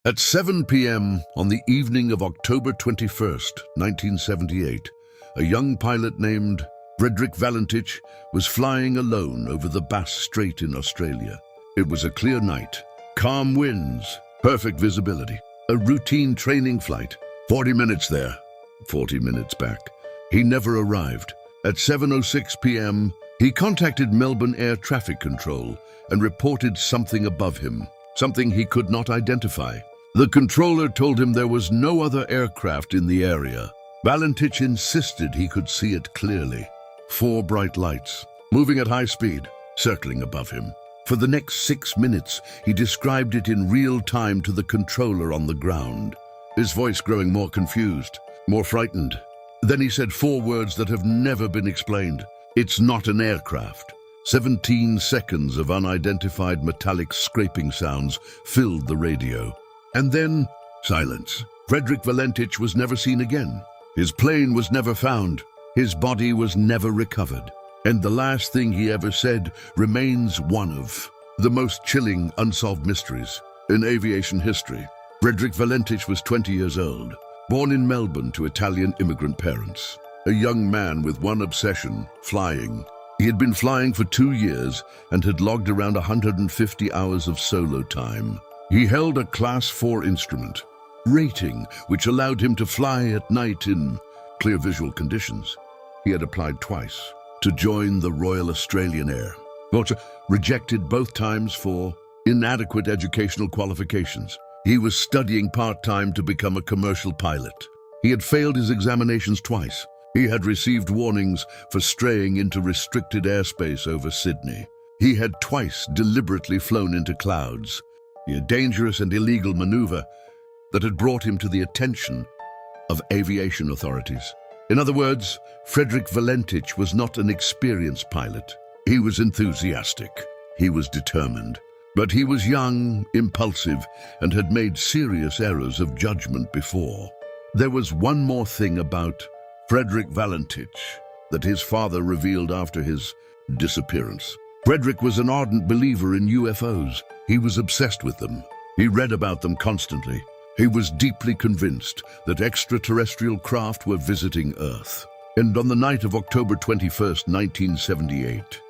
At 7 p.m. on the evening of October 21st, 1978, a young pilot named Frederick Valentich was flying alone over the Bass Strait in Australia. It was a clear night, calm winds, perfect visibility, a routine training flight. 40 minutes there, 40 minutes back. He never arrived. At 7:06 p.m., he contacted Melbourne Air Traffic Control and reported something above him, something he could not identify. The controller told him there was no other aircraft in the area. Valentich insisted he could see it clearly. 4 bright lights, moving at high speed, circling above him. For the next 6 minutes, he described it in real time to the controller on the ground, his voice growing more confused, more frightened. Then he said 4 words that have never been explained. It's not an aircraft. 17 seconds of unidentified metallic scraping sounds filled the radio. And then, silence. Frederick Valentich was never seen again. His plane was never found. His body was never recovered. And the last thing he ever said remains one of the most chilling unsolved mysteries in aviation history. Frederick Valentich was 20 years old, born in Melbourne to Italian immigrant parents. A young man with one obsession, flying. He had been flying for 2 years and had logged around 150 hours of solo time. He held a Class 4 instrument rating, which allowed him to fly at night in clear visual conditions. He had applied twice to join the Royal Australian Air, but rejected both times for inadequate educational qualifications. He was studying part-time to become a commercial pilot. He had failed his examinations twice. He had received warnings for straying into restricted airspace over Sydney. He had twice deliberately flown into clouds, a dangerous and illegal maneuver that had brought him to the attention of aviation authorities. In other words, Frederick Valentich was not an experienced pilot. He was enthusiastic. He was determined. But he was young, impulsive, and had made serious errors of judgment before. There was one more thing about Frederick Valentich that his father revealed after his disappearance. Frederick was an ardent believer in UFOs. He was obsessed with them. He read about them constantly. He was deeply convinced that extraterrestrial craft were visiting Earth. And on the night of October 21st, 1978,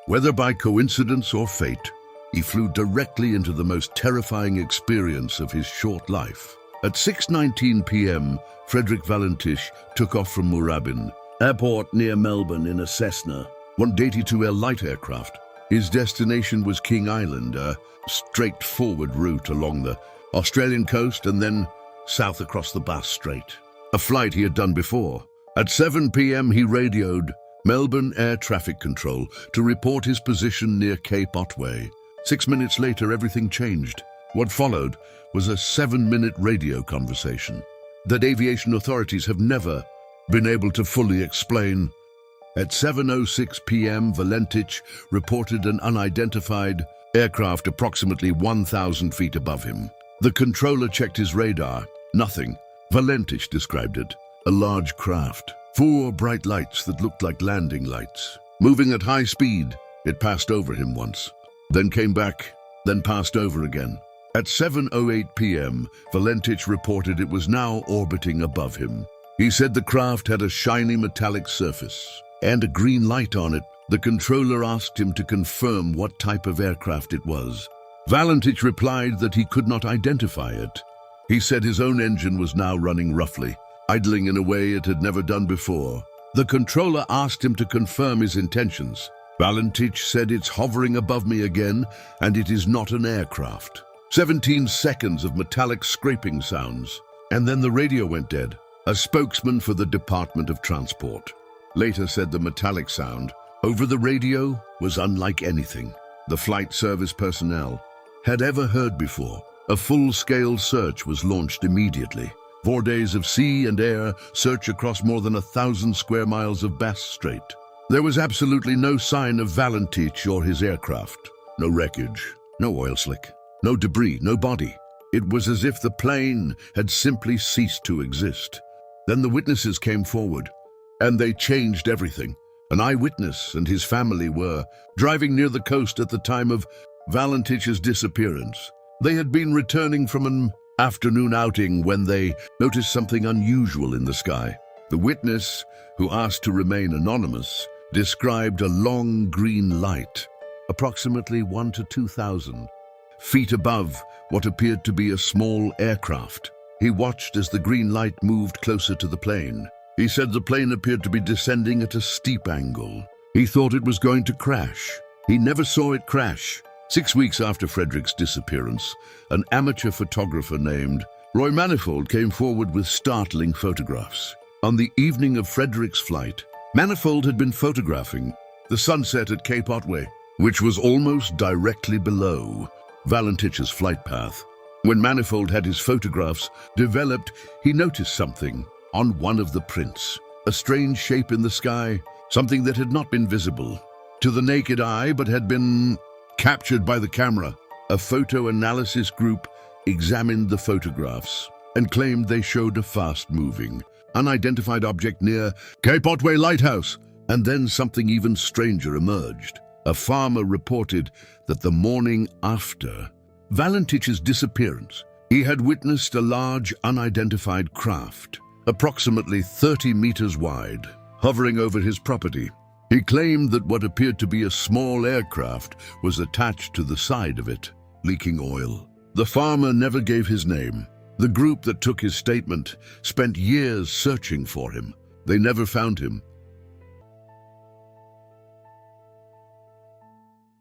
whether by coincidence or fate, he flew directly into the most terrifying experience of his short life. At 6:19 p.m., Frederick Valentich took off from Moorabbin Airport near Melbourne in a Cessna 182L light aircraft. His destination was King Island, a straightforward route along the Australian coast and then south across the Bass Strait, a flight he had done before. At 7 p.m. he radioed Melbourne Air Traffic Control to report his position near Cape Otway. 6 minutes later, everything changed. What followed was a 7-minute radio conversation that aviation authorities have never been able to fully explain. At 7:06 p.m., Valentich reported an unidentified aircraft approximately 1,000 feet above him. The controller checked his radar. Nothing. Valentich described it. A large craft. 4 bright lights that looked like landing lights. Moving at high speed, it passed over him once, then came back, then passed over again. At 7:08 p.m., Valentich reported it was now orbiting above him. He said the craft had a shiny metallic surface and a green light on it. The controller asked him to confirm what type of aircraft it was. Valentich replied that he could not identify it. He said his own engine was now running roughly, idling in a way it had never done before. The controller asked him to confirm his intentions. Valentich said, "It's hovering above me again, and it is not an aircraft." 17 seconds of metallic scraping sounds, and then the radio went dead. A spokesman for the Department of Transport later said the metallic sound over the radio was unlike anything the flight service personnel had ever heard before. A full-scale search was launched immediately. 4 days of sea and air search across more than 1,000 square miles of Bass Strait. There was absolutely no sign of Valentich or his aircraft. No wreckage, no oil slick, no debris, no body. It was as if the plane had simply ceased to exist. Then the witnesses came forward, and they changed everything. An eyewitness and his family were driving near the coast at the time of Valentich's disappearance. They had been returning from an afternoon outing when they noticed something unusual in the sky. The witness, who asked to remain anonymous, described a long green light, approximately 1 to 2,000 feet above what appeared to be a small aircraft. He watched as the green light moved closer to the plane. He said the plane appeared to be descending at a steep angle. He thought it was going to crash. He never saw it crash. 6 weeks after Frederick's disappearance, an amateur photographer named Roy Manifold came forward with startling photographs. On the evening of Frederick's flight, Manifold had been photographing the sunset at Cape Otway, which was almost directly below Valentich's flight path. When Manifold had his photographs developed, he noticed something on one of the prints, a strange shape in the sky, something that had not been visible to the naked eye but had been captured by the camera. A photo analysis group examined the photographs and claimed they showed a fast-moving, unidentified object near Cape Otway Lighthouse. And then something even stranger emerged. A farmer reported that the morning after Valentich's disappearance, he had witnessed a large unidentified craft, approximately 30 meters wide, hovering over his property. He claimed that what appeared to be a small aircraft was attached to the side of it, leaking oil. The farmer never gave his name. The group that took his statement spent years searching for him. They never found him,